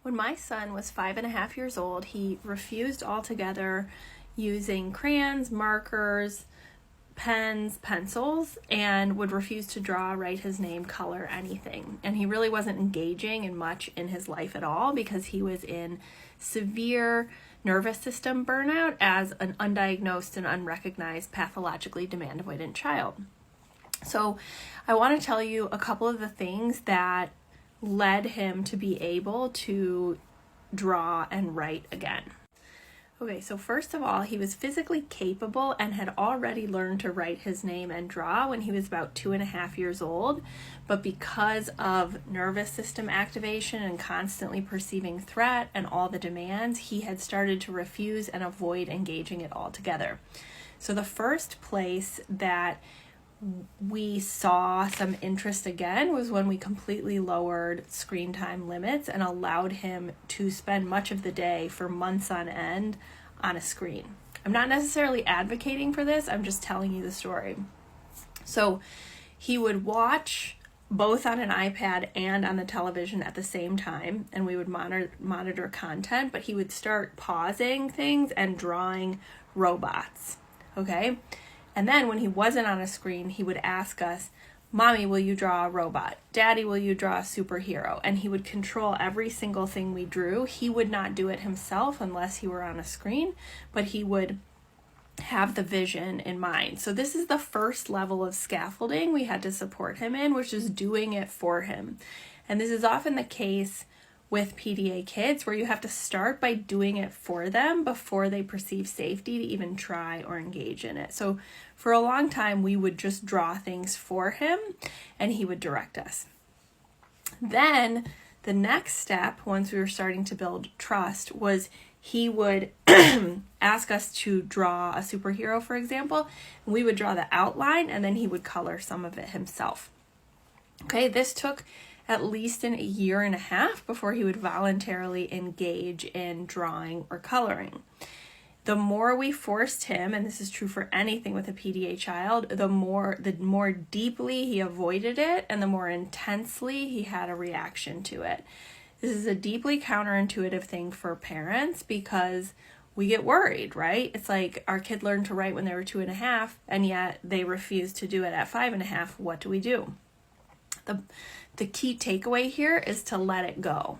When my son was 5.5 years old, he refused altogether using crayons, markers, pens, pencils, and would refuse to draw, write his name, color, anything. And he really wasn't engaging in much in his life at all because he was in severe nervous system burnout as an undiagnosed and unrecognized pathologically demand avoidant child. So I want to tell you a couple of the things that led him to be able to draw and write again. Okay, so first of all, he was physically capable and had already learned to write his name and draw when he was about 2.5 years old, but because of nervous system activation and constantly perceiving threat and all the demands, he had started to refuse and avoid engaging it altogether. So the first place that we saw some interest again was when we completely lowered screen time limits and allowed him to spend much of the day for months on end on a screen. I'm not necessarily advocating for this, I'm just telling you the story. So he would watch both on an iPad and on the television at the same time, and we would monitor content, but he would start pausing things and drawing robots, okay? And then when he wasn't on a screen, he would ask us, "Mommy, will you draw a robot? Daddy, will you draw a superhero?" And he would control every single thing we drew. He would not do it himself unless he were on a screen, but he would have the vision in mind. So this is the first level of scaffolding we had to support him in, which is doing it for him. And this is often the case with PDA kids, where you have to start by doing it for them before they perceive safety to even try or engage in it. So for a long time, we would just draw things for him and he would direct us. Then the next step, once we were starting to build trust, was he would ask us to draw a superhero, for example, and we would draw the outline and then he would color some of it himself. Okay, this took at least a year and a half before he would voluntarily engage in drawing or coloring. The more we forced him, and this is true for anything with a PDA child, the more deeply he avoided it and the more intensely he had a reaction to it. This is a deeply counterintuitive thing for parents because we get worried, right? It's like our kid learned to write when they were 2.5 and yet they refused to do it at 5.5. What do we do? The key takeaway here is to let it go.